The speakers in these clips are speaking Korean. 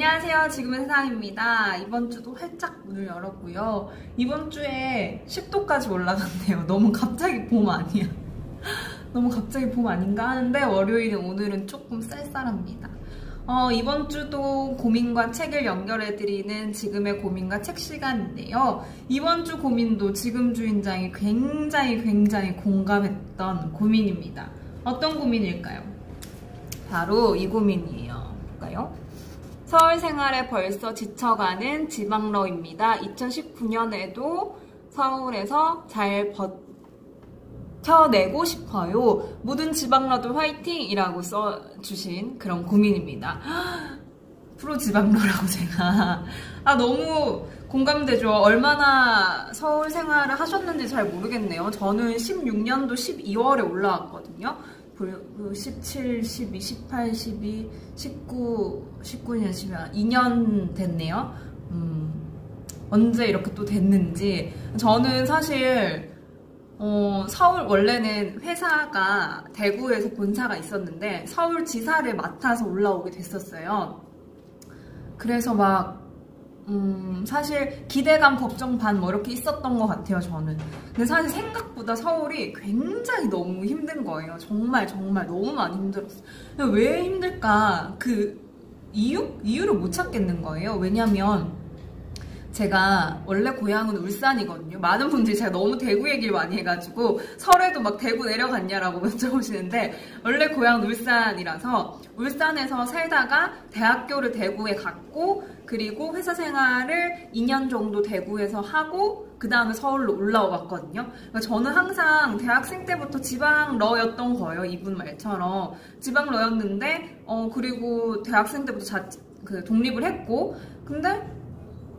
안녕하세요. 지금은 세상입니다. 이번 주도 활짝 문을 열었고요. 이번 주에 10도까지 올라갔네요. 너무 갑자기 봄 아니야? 너무 갑자기 봄 아닌가 하는데 월요일은 오늘은 조금 쌀쌀합니다. 이번 주도 고민과 책을 연결해드리는 지금의 고민과 책 시간인데요. 이번 주 고민도 지금 주인장이 굉장히 공감했던 고민입니다. 어떤 고민일까요? 바로 이 고민이에요. 볼까요? 서울 생활에 벌써 지쳐가는 지방러입니다. 2019년에도 서울에서 잘 버텨내고 싶어요. 모든 지방러들 화이팅이라고 써주신 그런 고민입니다. 프로 지방러라고 제가 너무 공감되죠. 얼마나 서울 생활을 하셨는지 잘 모르겠네요. 저는 16년도 12월에 올라왔거든요. 17, 12, 18, 12, 19년, 2년 됐네요. 언제 이렇게 또 됐는지. 저는 사실 서울 원래는 회사가 대구에서 본사가 있었는데 서울지사를 맡아서 올라오게 됐었어요. 그래서 사실 기대감, 걱정 반 이렇게 있었던 것 같아요, 저는. 근데 사실 생각보다 서울이 굉장히 너무 힘든 거예요. 정말 너무 많이 힘들었어요. 왜 힘들까? 이유를 못 찾겠는 거예요. 왜냐면 제가 원래 고향은 울산이거든요. 많은 분들이 제가 너무 대구 얘기를 많이 해가지고 설에도 막 대구 내려갔냐라고 여쭤보시는데 원래 고향은 울산이라서 울산에서 살다가 대학교를 대구에 갔고 그리고 회사 생활을 2년 정도 대구에서 하고 그 다음에 서울로 올라왔거든요. 그러니까 저는 항상 대학생 때부터 지방러였던 거예요. 이분 말처럼 지방러였는데 그리고 대학생 때부터 독립을 했고 근데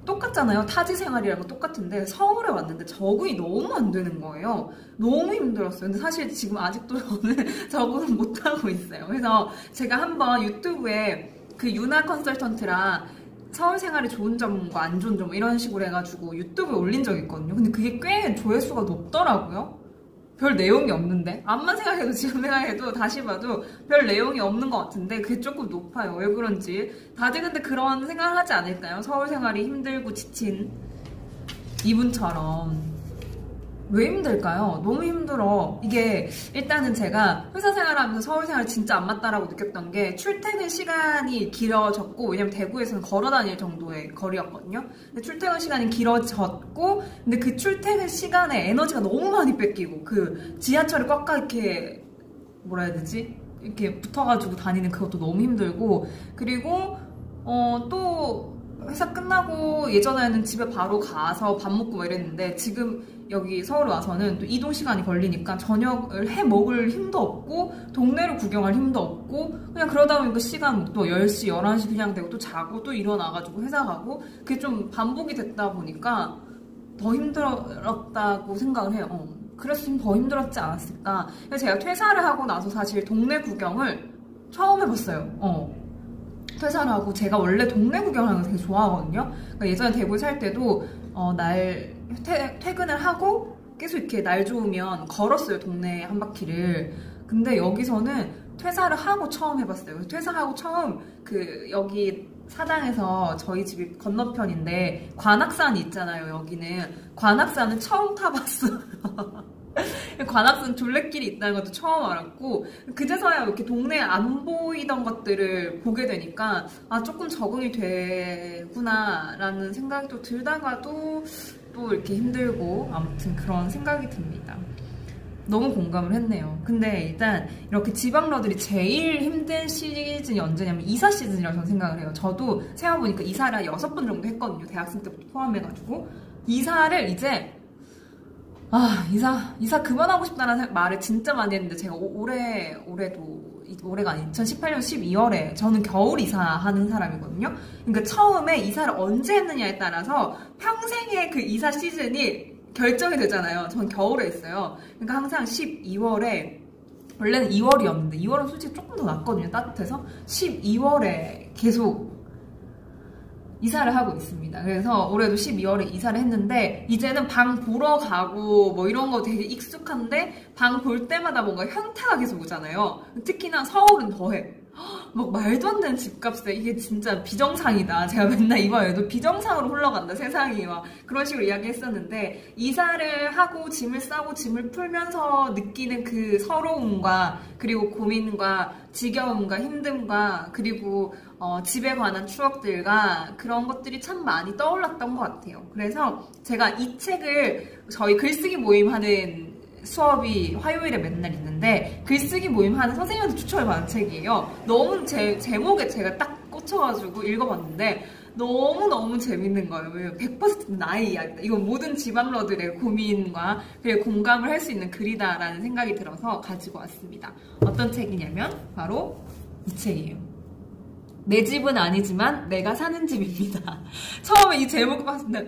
똑같잖아요. 타지 생활이라고 똑같은데 서울에 왔는데 적응이 너무 안 되는 거예요. 너무 힘들었어요. 근데 사실 지금 아직도 저는 적응을 못하고 있어요. 그래서 제가 한번 유튜브에 유나 컨설턴트랑 서울 생활의 좋은 점과 안 좋은 점 이런 식으로 해가지고 유튜브에 올린 적이 있거든요. 근데 그게 꽤 조회수가 높더라고요. 별 내용이 없는데 암만 생각해도 지금 생각해도 다시 봐도 별 내용이 없는 것 같은데 그게 조금 높아요. 왜 그런지 다들 근데 그런 생각을 하지 않을까요? 서울 생활이 힘들고 지친 이분처럼 왜 힘들까요? 너무 힘들어. 이게 일단은 제가 회사 생활하면서 서울 생활이 진짜 안 맞다라고 느꼈던 게 출퇴근 시간이 길어졌고 왜냐면 대구에서는 걸어 다닐 정도의 거리였거든요. 근데 출퇴근 시간이 길어졌고 근데 그 출퇴근 시간에 에너지가 너무 많이 뺏기고 지하철에 꽉꽉 이렇게 뭐라 해야 되지? 이렇게 붙어가지고 다니는 그것도 너무 힘들고 그리고 또 회사 끝나고 예전에는 집에 바로 가서 밥 먹고 막 이랬는데 지금 여기 서울 와서는 또 이동 시간이 걸리니까 저녁을 해 먹을 힘도 없고 동네를 구경할 힘도 없고 그냥 그러다 보니까 시간 또 10시, 11시 그냥 되고 또 자고 또 일어나가지고 회사 가고 그게 좀 반복이 됐다 보니까 더 힘들었다고 생각을 해요. 그래서 좀 더 힘들었지 않았을까. 그래서 제가 퇴사를 하고 나서 사실 동네 구경을 처음 해봤어요. 퇴사를 하고 제가 원래 동네 구경하는 거 되게 좋아하거든요. 그러니까 예전에 대구에 살 때도 퇴근을 하고 계속 이렇게 날 좋으면 걸었어요. 동네 한 바퀴를. 근데 여기서는 퇴사를 하고 처음 해봤어요. 퇴사하고 처음 여기 사당에서 저희 집이 건너편인데 관악산이 있잖아요. 여기는 관악산은 처음 타봤어요. 관악산 둘레길이 있다는 것도 처음 알았고 그제서야 이렇게 동네에 안 보이던 것들을 보게 되니까 조금 적응이 되구나 라는 생각이 또 들다가도 또 이렇게 힘들고 아무튼 그런 생각이 듭니다. 너무 공감을 했네요. 근데 일단 이렇게 지방러들이 제일 힘든 시즌이 언제냐면 이사 시즌이라고 저는 생각을 해요. 저도 세어보니까 이사를 한 6번 정도 했거든요. 대학생 때부터 포함해가지고 이사를 이제 이사 그만하고 싶다는 말을 진짜 많이 했는데 제가 올해가 아닌 2018년 12월에 저는 겨울 이사하는 사람이거든요. 그러니까 처음에 이사를 언제 했느냐에 따라서 평생의 그 이사 시즌이 결정이 되잖아요. 전 겨울에 했어요. 그러니까 항상 12월에 원래는 2월이었는데 2월은 솔직히 조금 더 낫거든요. 따뜻해서 12월에 계속 이사를 하고 있습니다. 그래서 올해도 12월에 이사를 했는데 이제는 방 보러 가고 뭐 이런 거 되게 익숙한데 방 볼 때마다 뭔가 현타가 계속 오잖아요. 특히나 서울은 더해. 막 말도 안 되는 집값에 이게 진짜 비정상이다. 제가 맨날 이번에도 비정상으로 흘러간다 세상이 막 그런 식으로 이야기했었는데 이사를 하고 짐을 싸고 짐을 풀면서 느끼는 그 서러움과 그리고 고민과 지겨움과 힘듦과 그리고 집에 관한 추억들과 그런 것들이 참 많이 떠올랐던 것 같아요. 그래서 제가 이 책을 저희 글쓰기 모임 하는 수업이 화요일에 맨날 있는데 글쓰기 모임 하는 선생님한테 추천을 받은 책이에요. 너무 제목에 제가 딱 꽂혀가지고 읽어봤는데 너무너무 재밌는 거예요. 100% 나의 이야기다. 이건 모든 지방러들의 고민과 그리고 공감을 할 수 있는 글이다라는 생각이 들어서 가지고 왔습니다. 어떤 책이냐면 바로 이 책이에요. 내 집은 아니지만 내가 사는 집입니다. 처음에 이 제목을 봤을 때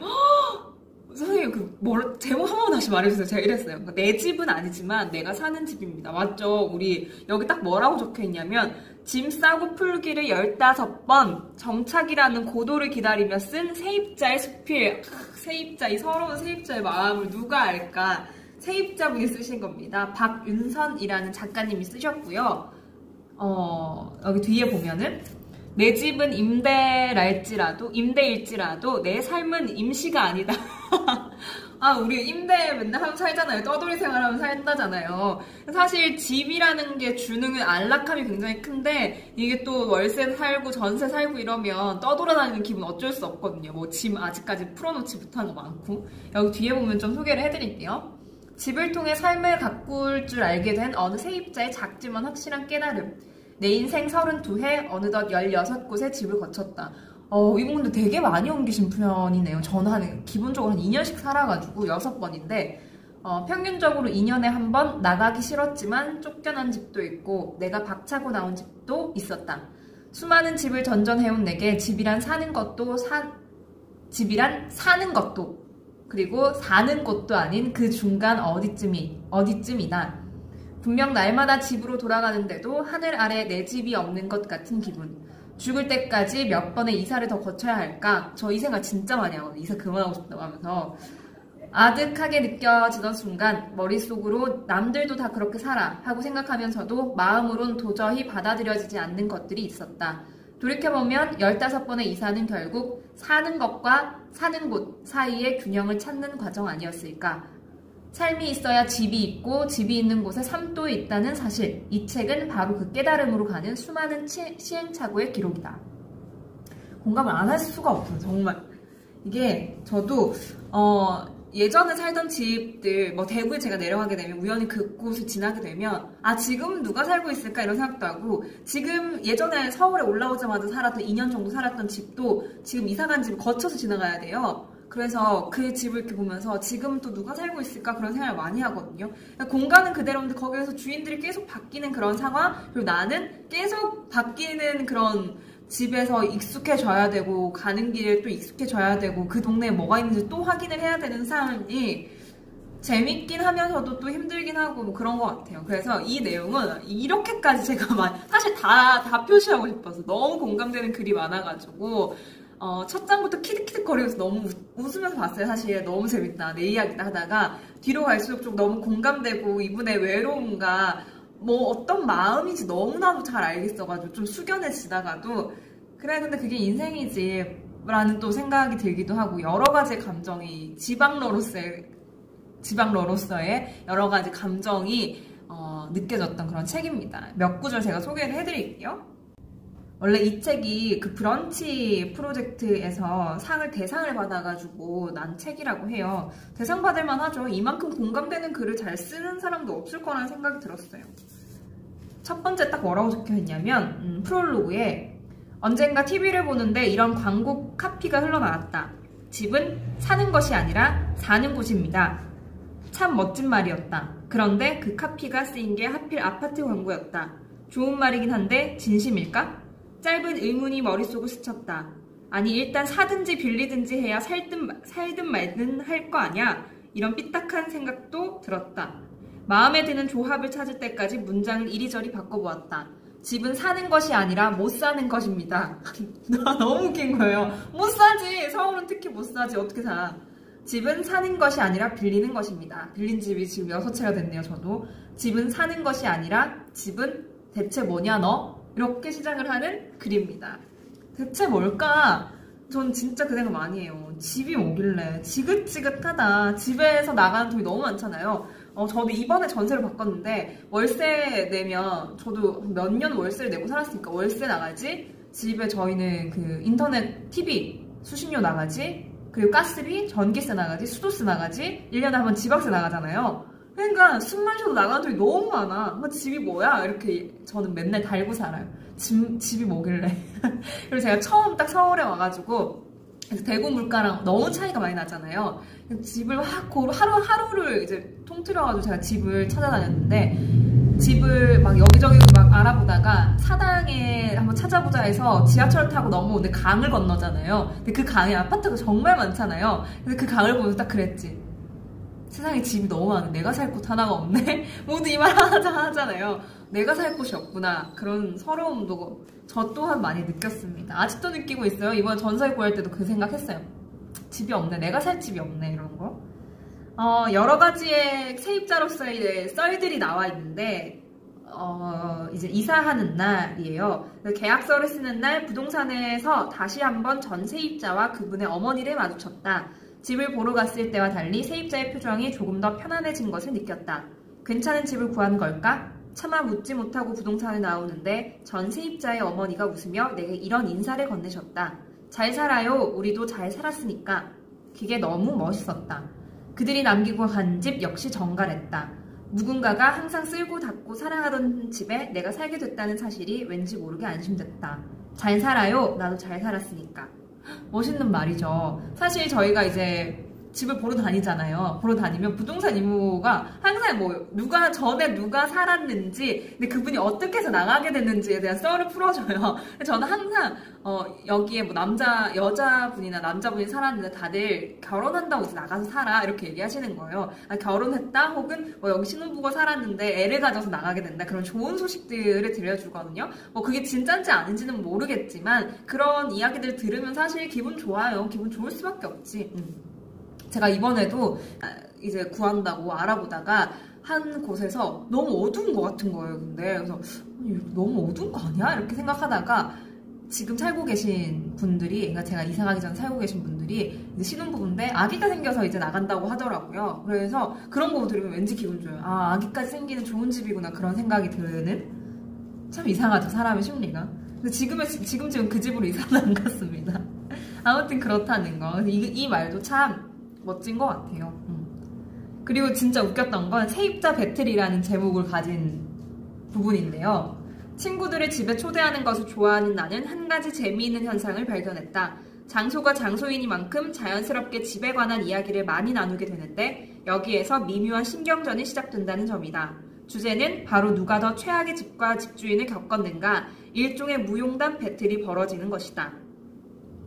선생님 제목 한 번 다시 말해주세요. 제가 이랬어요. 내 집은 아니지만 내가 사는 집입니다. 맞죠? 우리 여기 딱 뭐라고 적혀있냐면 짐 싸고 풀기를 15번 정착이라는 고도를 기다리며 쓴 세입자의 수필. 세입자, 이 서러운 세입자의 마음을 누가 알까? 세입자분이 쓰신 겁니다. 박윤선이라는 작가님이 쓰셨고요. 여기 뒤에 보면은 내 집은 임대일지라도 내 삶은 임시가 아니다. 우리 임대 맨날 하면 살잖아요. 떠돌이 생활하면 산다잖아요. 사실 집이라는 게 주는 안락함이 굉장히 큰데 이게 또 월세 살고 전세 살고 이러면 떠돌아다니는 기분 어쩔 수 없거든요. 뭐 짐 아직까지 풀어놓지 못한 거 많고. 여기 뒤에 보면 좀 소개를 해드릴게요. 집을 통해 삶을 가꿀 줄 알게 된 어느 세입자의 작지만 확실한 깨달음. 내 인생 32해 어느덧 16곳의 집을 거쳤다. 이분도 되게 많이 옮기신 편이네요. 저는 기본적으로 한 2년씩 살아가지고 6번인데 평균적으로 2년에 한 번 나가기 싫었지만 쫓겨난 집도 있고 내가 박차고 나온 집도 있었다. 수많은 집을 전전해온 내게 집이란 사는 것도 그리고 사는 곳도 아닌 그 중간 어디쯤이다. 분명 날마다 집으로 돌아가는데도 하늘 아래 내 집이 없는 것 같은 기분. 죽을 때까지 몇 번의 이사를 더 거쳐야 할까? 저 이 생각 진짜 많이 하거든요. 이사 그만하고 싶다고 하면서. 아득하게 느껴지던 순간 머릿속으로 남들도 다 그렇게 살아 하고 생각하면서도 마음으론 도저히 받아들여지지 않는 것들이 있었다. 돌이켜보면 15번의 이사는 결국 사는 것과 사는 곳 사이의 균형을 찾는 과정 아니었을까? 삶이 있어야 집이 있고 집이 있는 곳에 삶도 있다는 사실. 이 책은 바로 그 깨달음으로 가는 수많은 시행착오의 기록이다. 공감을 안 할 수가 없어요. 정말. 이게 저도 예전에 살던 집들 대구에 제가 내려가게 되면 우연히 그곳을 지나게 되면 지금 누가 살고 있을까 이런 생각도 하고 지금 예전에 서울에 올라오자마자 살았던 2년 정도 살았던 집도 지금 이사간 집을 거쳐서 지나가야 돼요. 그래서 그 집을 이렇게 보면서 지금 또 누가 살고 있을까 그런 생각을 많이 하거든요. 공간은 그대로인데 거기에서 주인들이 계속 바뀌는 그런 상황, 그리고 나는 계속 바뀌는 그런 집에서 익숙해져야 되고 가는 길에 또 익숙해져야 되고 그 동네에 뭐가 있는지 또 확인을 해야 되는 상황이 재밌긴 하면서도 또 힘들긴 하고 그런 것 같아요. 그래서 이 내용은 이렇게까지 제가 사실 다 표시하고 싶어서 너무 공감되는 글이 많아가지고 첫 장부터 키득키득거리면서 너무 웃으면서 봤어요. 사실 너무 재밌다, 내 이야기다 하다가 뒤로 갈수록 좀 너무 공감되고 이분의 외로움과 어떤 마음인지 너무나도 잘 알겠어가지고 좀 숙연해지다가도 그래 근데 그게 인생이지 라는 또 생각이 들기도 하고 여러 가지 감정이 지방러로서의 여러 가지 감정이 느껴졌던 그런 책입니다. 몇 구절 제가 소개를 해드릴게요. 원래 이 책이 그 브런치 프로젝트에서 대상을 받아가지고 난 책이라고 해요. 대상 받을만 하죠. 이만큼 공감되는 글을 잘 쓰는 사람도 없을 거라는 생각이 들었어요. 첫 번째 딱 뭐라고 적혀있냐면 프롤로그에 언젠가 TV를 보는데 이런 광고 카피가 흘러나왔다. 집은 사는 것이 아니라 사는 곳입니다. 참 멋진 말이었다. 그런데 그 카피가 쓰인 게 하필 아파트 광고였다. 좋은 말이긴 한데 진심일까? 짧은 의문이 머릿속을 스쳤다. 아니 일단 사든지 빌리든지 해야 살든 말든 할 거 아냐? 이런 삐딱한 생각도 들었다. 마음에 드는 조합을 찾을 때까지 문장을 이리저리 바꿔보았다. 집은 사는 것이 아니라 못 사는 것입니다. 너무 웃긴 거예요. 못 사지. 서울은 특히 못 사지. 어떻게 사. 집은 사는 것이 아니라 빌리는 것입니다. 빌린 집이 지금 6채가 됐네요. 저도. 집은 사는 것이 아니라 집은 대체 뭐냐 너? 이렇게 시작을 하는 글입니다. 대체 뭘까? 전 진짜 그 생각 많이 해요. 집이 뭐길래 지긋지긋하다. 집에서 나가는 돈이 너무 많잖아요. 저도 이번에 전세를 바꿨는데 월세 내면 저도 몇 년 월세를 내고 살았으니까 월세 나가지, 집에 저희는 그 인터넷 TV 수신료 나가지, 그리고 가스비, 전기세 나가지, 수도세 나가지, 1년에 한 번 집약세 나가잖아요. 그러니까 숨만 쉬어도 나가는 돈이 너무 많아. 집이 뭐야? 이렇게 저는 맨날 달고 살아요. 집이 뭐길래. 그리고 제가 처음 딱 서울에 와가지고 대구 물가랑 너무 차이가 많이 나잖아요. 집을 하루를 이제 통틀어가지고 제가 집을 찾아다녔는데, 집을 막 여기저기 막 알아보다가 사당에 한번 찾아보자 해서 지하철 타고 넘어오는데 강을 건너잖아요. 근데 그 강에 아파트가 정말 많잖아요. 근데 그 강을 보면서 딱 그랬지. 세상에 집이 너무 많은데 내가 살 곳 하나가 없네? 모두 이 말 하잖아요. 내가 살 곳이 없구나. 그런 서러움도 저 또한 많이 느꼈습니다. 아직도 느끼고 있어요. 이번 전세 구할 때도 그 생각했어요. 집이 없네. 내가 살 집이 없네. 이런 거. 여러 가지의 세입자로서의 썰들이 나와 있는데, 이제 이사하는 날이에요. 계약서를 쓰는 날 부동산에서 다시 한번 전 세입자와 그분의 어머니를 마주쳤다. 집을 보러 갔을 때와 달리 세입자의 표정이 조금 더 편안해진 것을 느꼈다. 괜찮은 집을 구한 걸까? 차마 묻지 못하고 부동산에 나오는데 전 세입자의 어머니가 웃으며 내게 이런 인사를 건네셨다. 잘 살아요. 우리도 잘 살았으니까. 그게 너무 멋있었다. 그들이 남기고 간 집 역시 정갈했다. 누군가가 항상 쓸고 닦고 사랑하던 집에 내가 살게 됐다는 사실이 왠지 모르게 안심됐다. 잘 살아요. 나도 잘 살았으니까. 멋있는 말이죠. 사실 저희가 이제 집을 보러 다니잖아요. 보러 다니면 부동산 이모가 항상 뭐 전에 누가 살았는지, 근데 그분이 어떻게 해서 나가게 됐는지에 대한 썰을 풀어줘요. 저는 항상 여기에 뭐 여자분이나 남자분이 살았는데 다들 결혼한다고 이제 나가서 살아 이렇게 얘기하시는 거예요. 결혼했다 혹은 뭐 여기 신혼부부 살았는데 애를 가져서 나가게 된다, 그런 좋은 소식들을 들려주거든요. 뭐 그게 진짠지 아닌지는 모르겠지만 그런 이야기들 들으면 사실 기분 좋아요. 기분 좋을 수밖에 없지. 제가 이번에도 이제 구한다고 알아보다가 한 곳에서 너무 어두운 것 같은 거예요. 근데 그래서 너무 어두운 거 아니야? 이렇게 생각하다가 지금 살고 계신 분들이, 그러니까 제가 이사 가기 전에 살고 계신 분들이 이제 신혼부부인데 아기가 생겨서 이제 나간다고 하더라고요. 그래서 그런 거 들으면 왠지 기분 좋아요. 아기까지 생기는 좋은 집이구나, 그런 생각이 드는. 참 이상하죠, 사람의 심리가. 근데 지금 그 집으로 이사는 안 갔습니다. 아무튼 그렇다는 거. 이 말도 참 멋진 것 같아요. 그리고 진짜 웃겼던 건 세입자 배틀이라는 제목을 가진 부분인데요. 친구들을 집에 초대하는 것을 좋아하는 나는 한 가지 재미있는 현상을 발견했다. 장소가 장소이니만큼 자연스럽게 집에 관한 이야기를 많이 나누게 되는데 여기에서 미묘한 신경전이 시작된다는 점이다. 주제는 바로 누가 더 최악의 집과 집주인을 겪었는가, 일종의 무용담 배틀이 벌어지는 것이다.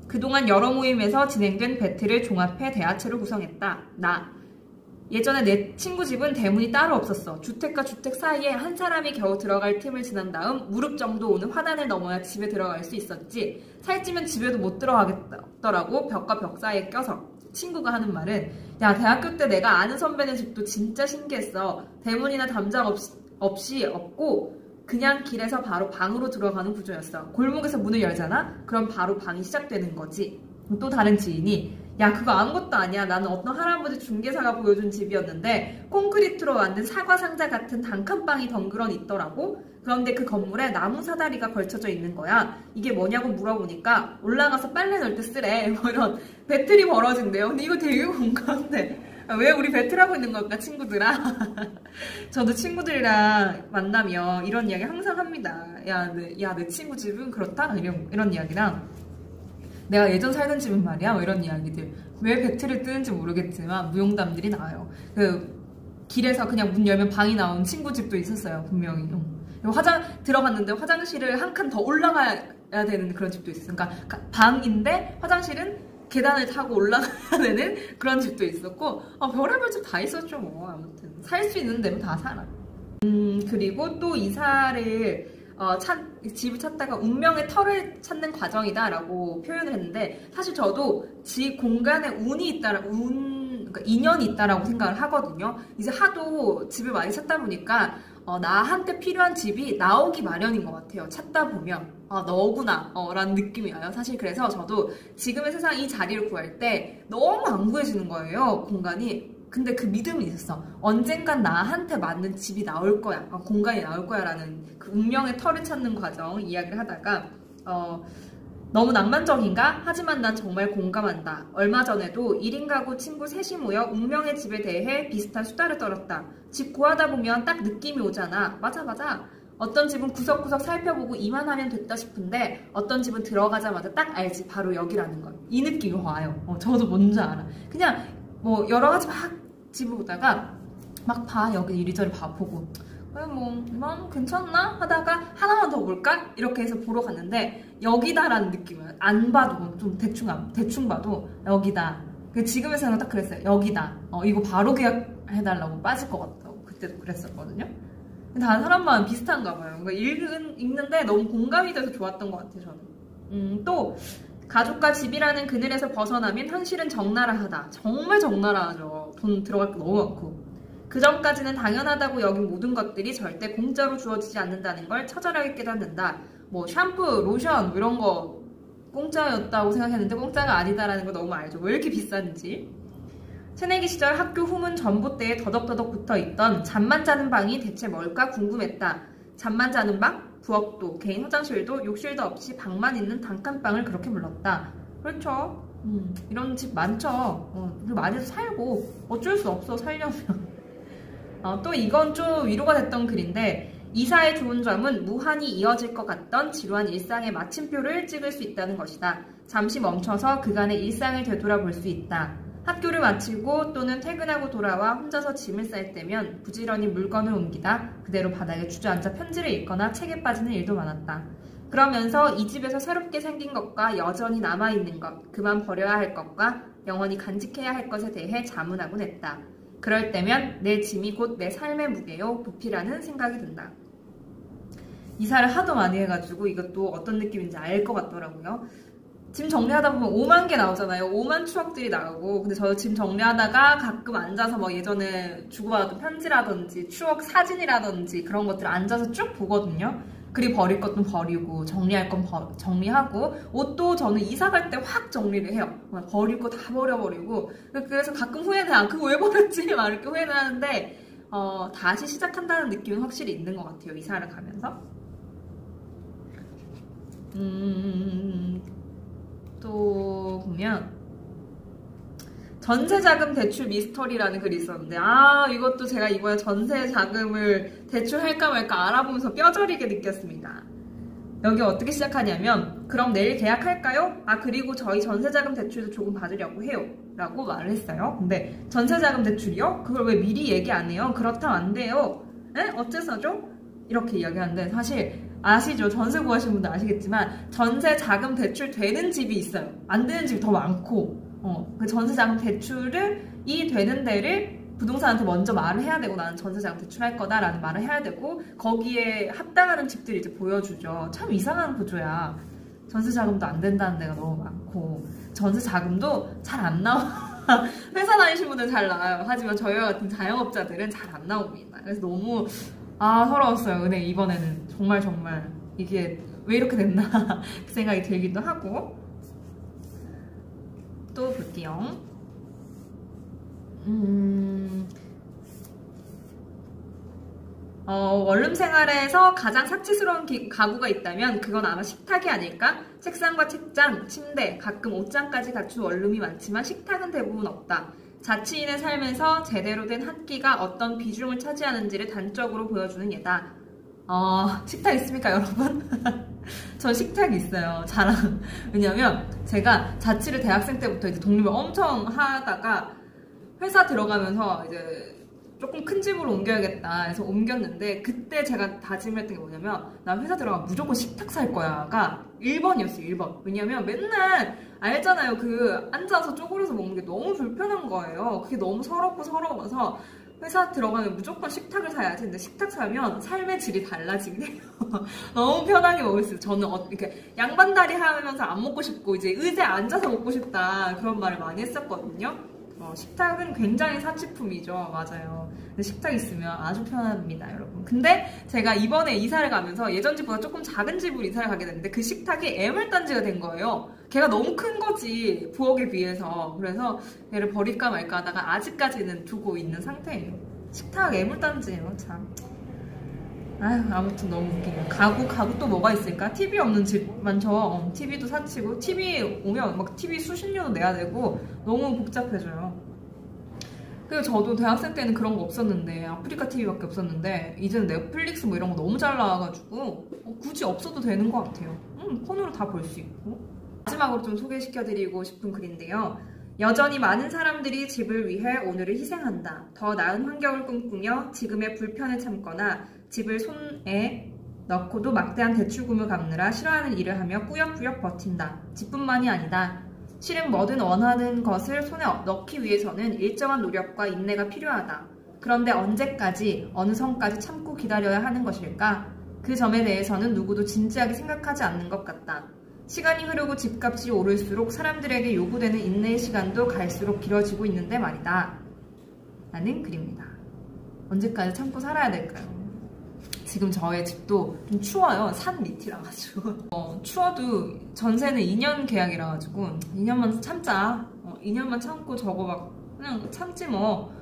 그동안 여러 모임에서 진행된 배틀을 종합해 대화체로 구성했다. 예전에 내 친구 집은 대문이 따로 없었어. 주택과 주택 사이에 한 사람이 겨우 들어갈 틈을 지난 다음 무릎 정도 오는 화단을 넘어야 집에 들어갈 수 있었지. 살찌면 집에도 못 들어가겠더라고, 벽과 벽 사이에 껴서. 친구가 하는 말은, 야, 대학교 때 내가 아는 선배네 집도 진짜 신기했어. 대문이나 담장 없이 없고 그냥 길에서 바로 방으로 들어가는 구조였어. 골목에서 문을 열잖아? 그럼 바로 방이 시작되는 거지. 또 다른 지인이, 야, 그거 아무것도 아니야. 나는 어떤 할아버지 중개사가 보여준 집이었는데 콘크리트로 만든 사과 상자 같은 단칸방이 덩그러니 있더라고. 그런데 그 건물에 나무 사다리가 걸쳐져 있는 거야. 이게 뭐냐고 물어보니까 올라가서 빨래 넣을 때 쓰래. 뭐 이런 배틀이 벌어진대요. 근데 이거 되게 공감돼. 왜 우리 배틀하고 있는 걸까, 친구들아? 저도 친구들이랑 만나면 이런 이야기 항상 합니다. 내 친구 집은 그렇다? 이런 이야기랑, 내가 예전 살던 집은 말이야, 뭐 이런 이야기들. 왜 배틀을 뜨는지 모르겠지만 무용담들이 나와요. 길에서 그냥 문 열면 방이 나온 친구 집도 있었어요, 분명히. 들어갔는데 화장실을 한 칸 더 올라가야 되는 그런 집도 있었어요. 그러니까 방인데 화장실은 계단을 타고 올라가야 되는 그런 집도 있었고, 별의별 집 다 있었죠, 뭐. 아무튼 살 수 있는 데면 다 살아. 그리고 또 이사를 집을 찾다가 운명의 터를 찾는 과정이다 라고 표현을 했는데, 사실 저도 집 공간에 운이 있다라, 그러니까 인연이 있다라고 생각을 하거든요. 이제 하도 집을 많이 찾다 보니까 나한테 필요한 집이 나오기 마련인 것 같아요. 찾다 보면 너구나 라는 느낌이 와요. 사실 그래서 저도 지금의 세상 이 자리를 구할 때 너무 안 구해지는 거예요. 공간이. 근데 그 믿음이 있었어. 언젠간 나한테 맞는 집이 나올 거야. 공간이 나올 거야 라는 그 운명의 털을 찾는 과정 이야기를 하다가 너무 낭만적인가? 하지만 난 정말 공감한다. 얼마 전에도 1인 가구 친구 셋이 모여 운명의 집에 대해 비슷한 수다를 떨었다. 집 구하다 보면 딱 느낌이 오잖아. 맞아. 어떤 집은 구석구석 살펴보고 이만하면 됐다 싶은데 어떤 집은 들어가자마자 딱 알지. 바로 여기라는 걸. 이 느낌이 와요. 저도 뭔지 알아. 그냥 뭐 여러 가지 막 집을 보다가 막 봐. 여기 이리저리 봐보고. 이만 괜찮나? 하다가 하나만 더 볼까? 이렇게 해서 보러 갔는데 여기다라는 느낌이에요. 안 봐도 좀 대충 봐도 여기다. 지금의 생각은 딱 그랬어요. 여기다. 이거 바로 계약해달라고 빠질 것 같다고 그때도 그랬었거든요. 다른 사람만 비슷한가 봐요. 그러니까 읽는데 너무 공감이 돼서 좋았던 것 같아요. 저는. 또 가족과 집이라는 그늘에서 벗어나면 현실은 적나라하다. 정말 적나라하죠. 돈 들어갈 거 너무 많고. 그 전까지는 당연하다고 여긴 모든 것들이 절대 공짜로 주어지지 않는다는 걸 처절하게 깨닫는다. 뭐 샴푸, 로션 이런 거 공짜였다고 생각했는데 공짜가 아니다라는 거 너무 알죠. 왜 이렇게 비싼지. 새내기 시절 학교 후문 전봇대에 더덕더덕 붙어있던 잠만 자는 방이 대체 뭘까 궁금했다. 잠만 자는 방? 부엌도, 개인 화장실도, 욕실도 없이 방만 있는 단칸방을 그렇게 불렀다. 그렇죠. 이런 집 많죠. 그리고 많이도 살고 어쩔 수 없어 살려면. 또 이건 좀 위로가 됐던 글인데 이사의 좋은 점은 무한히 이어질 것 같던 지루한 일상의 마침표를 찍을 수 있다는 것이다. 잠시 멈춰서 그간의 일상을 되돌아볼 수 있다. 학교를 마치고 또는 퇴근하고 돌아와 혼자서 짐을 쌀 때면 부지런히 물건을 옮기다 그대로 바닥에 주저앉아 편지를 읽거나 책에 빠지는 일도 많았다. 그러면서 이 집에서 새롭게 생긴 것과 여전히 남아있는 것, 그만 버려야 할 것과 영원히 간직해야 할 것에 대해 자문하곤 했다. 그럴 때면 내 짐이 곧 내 삶의 무게요 부피라는 생각이 든다. 이사를 하도 많이 해가지고 이것도 어떤 느낌인지 알 것 같더라고요. 짐 정리하다 보면 5만 개 나오잖아요. 5만 추억들이 나오고. 근데 저 짐 정리하다가 가끔 앉아서 뭐 예전에 주고받았던 편지라든지 추억 사진이라든지 그런 것들을 앉아서 쭉 보거든요. 그리고 버릴 것도 버리고 정리할 건 정리하고 옷도 저는 이사 갈 때 확 정리를 해요. 버릴 거 다 버려버리고 그래서 가끔 후회는 그거 왜 버렸지? 막 이렇게 후회는 하는데 다시 시작한다는 느낌은 확실히 있는 것 같아요. 이사를 가면서. 또 보면 전세자금 대출 미스터리라는 글이 있었는데 이것도 제가 이번에 전세자금을 대출할까 말까 알아보면서 뼈저리게 느꼈습니다. 여기 어떻게 시작하냐면 그럼 내일 계약할까요? 그리고 저희 전세자금 대출도 조금 받으려고 해요 라고 말을 했어요. 근데 전세자금 대출이요? 그걸 왜 미리 얘기 안 해요? 그렇다면 안 돼요. 에? 어째서죠? 이렇게 이야기하는데 사실 아시죠? 전세 구하시는 분들 아시겠지만 전세자금 대출 되는 집이 있어요. 안 되는 집이 더 많고 그 전세자금 대출이 되는 데를 부동산한테 먼저 말을 해야 되고 나는 전세자금 대출할 거다라는 말을 해야 되고 거기에 합당하는 집들이 이제 보여주죠. 참 이상한 구조야. 전세자금도 안 된다는 데가 너무 많고 전세자금도 잘 안 나와. 회사 다니시는 분들은 잘 나와요. 하지만 저희와 같은 자영업자들은 잘 안 나옵니다. 그래서 너무 서러웠어요. 은행 이번에는 정말 이게 왜 이렇게 됐나 그 생각이 들기도 하고. 또 볼게요. 원룸 생활에서 가장 사치스러운 가구가 있다면 그건 아마 식탁이 아닐까? 책상과 책장, 침대, 가끔 옷장까지 갖춘 원룸이 많지만 식탁은 대부분 없다. 자취인의 삶에서 제대로 된 한 끼가 어떤 비중을 차지하는지를 단적으로 보여주는 예다. 식탁 있습니까, 여러분? 전 식탁이 있어요. 자랑. 왜냐면 제가 자취를 대학생 때부터 이제 독립을 엄청 하다가 회사 들어가면서 이제 조금 큰 집으로 옮겨야겠다 해서 옮겼는데 그때 제가 다짐했던 게 뭐냐면 나 회사 들어가면 무조건 식탁 살 거야가 1번이었어요. 1번. 왜냐면 맨날 알잖아요. 그 앉아서 쪼그려서 먹는 게 너무 불편한 거예요. 그게 너무 서러워서 회사 들어가면 무조건 식탁을 사야지. 근데 식탁 사면 삶의 질이 달라지긴 해요. 너무 편하게 먹을 수 있어요. 저는 이렇게 양반다리 하면서 안 먹고 싶고 이제 의자에 앉아서 먹고 싶다 그런 말을 많이 했었거든요. 그쵸. 식탁은 굉장히 사치품이죠. 맞아요. 근데 식탁 있으면 아주 편합니다, 여러분. 근데 제가 이번에 이사를 가면서 예전 집보다 조금 작은 집으로 이사를 가게 됐는데 그 식탁이 애물단지가 된 거예요. 걔가 너무 큰 거지, 부엌에 비해서. 그래서 얘를 버릴까 말까 하다가 아직까지는 두고 있는 상태예요. 식탁 애물단지예요, 참. 아휴, 아무튼 너무 웃기네요. 가구 또 뭐가 있을까? TV 없는 집 많죠. TV도 사치고, TV 오면 막 TV 수십 년은 내야 되고, 너무 복잡해져요. 그리고 저도 대학생 때는 그런 거 없었는데, 아프리카 TV밖에 없었는데, 이제는 넷플릭스 뭐 이런 거 너무 잘 나와가지고, 굳이 없어도 되는 것 같아요. 폰으로 다 볼 수 있고. 마지막으로 좀 소개시켜드리고 싶은 글인데요. 여전히 많은 사람들이 집을 위해 오늘을 희생한다. 더 나은 환경을 꿈꾸며 지금의 불편을 참거나 집을 손에 넣고도 막대한 대출금을 갚느라 싫어하는 일을 하며 꾸역꾸역 버틴다. 집뿐만이 아니다. 실은 뭐든 원하는 것을 손에 넣기 위해서는 일정한 노력과 인내가 필요하다. 그런데 언제까지, 어느 선까지 참고 기다려야 하는 것일까? 그 점에 대해서는 누구도 진지하게 생각하지 않는 것 같다. 시간이 흐르고 집값이 오를수록 사람들에게 요구되는 인내의 시간도 갈수록 길어지고 있는데 말이다. 라는 글입니다. 언제까지 참고 살아야 될까요? 지금 저의 집도 좀 추워요. 산 밑이라 가지고. 추워도 전세는 2년 계약이라 가지고 2년만 참자. 2년만 참고 저거 막 그냥 참지 뭐.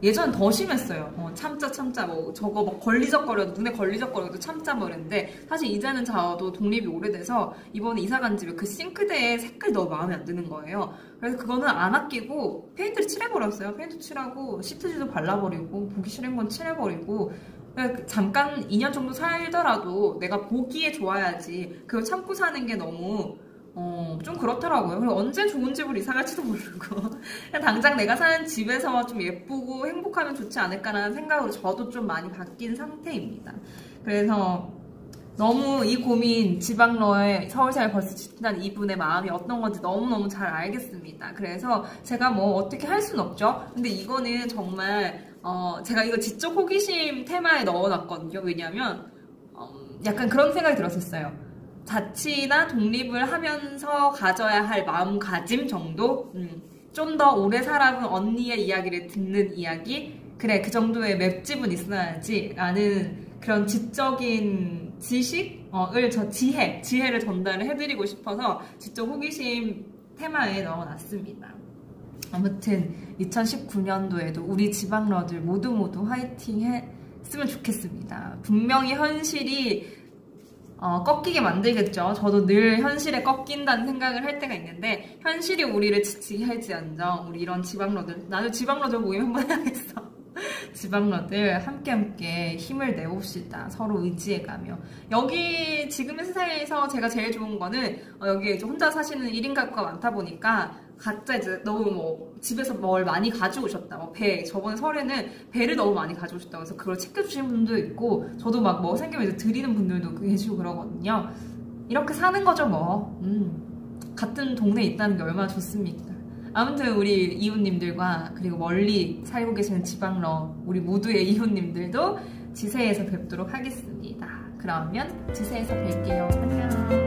예전 더 심했어요. 참자 뭐 저거 막 걸리적거려도 눈에 걸리적거려도 참자 뭐 이랬는데 사실 이제는 저도 독립이 오래돼서 이번에 이사 간 집에 그 싱크대의 색깔이 너무 마음에 안 드는 거예요. 그래서 그거는 안 아끼고 페인트를 칠해버렸어요. 페인트 칠하고 시트지도 발라버리고 보기 싫은 건 칠해버리고 잠깐 2년 정도 살더라도 내가 보기에 좋아야지 그걸 참고 사는 게 너무 좀 그렇더라고요. 그리고 언제 좋은 집으로 이사 갈지도 모르고 그냥 당장 내가 사는 집에서 좀 예쁘고 행복하면 좋지 않을까라는 생각으로 저도 좀 많이 바뀐 상태입니다. 그래서 너무 이 고민 지방러의 서울생활 벌써 지난 이분의 마음이 어떤 건지 너무너무 잘 알겠습니다. 그래서 제가 뭐 어떻게 할 수는 없죠. 근데 이거는 정말 제가 이거 지적 호기심 테마에 넣어놨거든요. 왜냐면 약간 그런 생각이 들었었어요. 자취나 독립을 하면서 가져야 할 마음가짐 정도? 좀 더 오래 살아본 언니의 이야기를 듣는 이야기? 그래, 그 정도의 맵집은 있어야지 라는 그런 지적인 지식을 지혜를 전달을 해드리고 싶어서 지적 호기심 테마에 넣어놨습니다. 아무튼 2019년도에도 우리 지방러들 모두 화이팅 했으면 좋겠습니다. 분명히 현실이 꺾이게 만들겠죠. 저도 늘 현실에 꺾인다는 생각을 할 때가 있는데 현실이 우리를 지치게 할지언정 우리 이런 지방러들, 나도 지방러들 모임 한번 해야겠어. 지방러들 함께 힘을 내봅시다. 서로 의지해가며. 여기 지금의 세상에서 제가 제일 좋은 거는 여기 혼자 사시는 1인 가구가 많다 보니까 각자 이제 너무 뭐 집에서 뭘 많이 가져오셨다. 뭐 저번 설에는 배를 너무 많이 가져오셨다고 해서 그걸 챙겨주시는 분도 있고 저도 막 뭐 생기면 이제 드리는 분들도 계시고 그러거든요. 이렇게 사는 거죠 뭐. 같은 동네에 있다는 게 얼마나 좋습니까. 아무튼 우리 이웃님들과 그리고 멀리 살고 계시는 지방러 우리 모두의 이웃님들도 지세에서 뵙도록 하겠습니다. 그러면 지세에서 뵐게요. 안녕.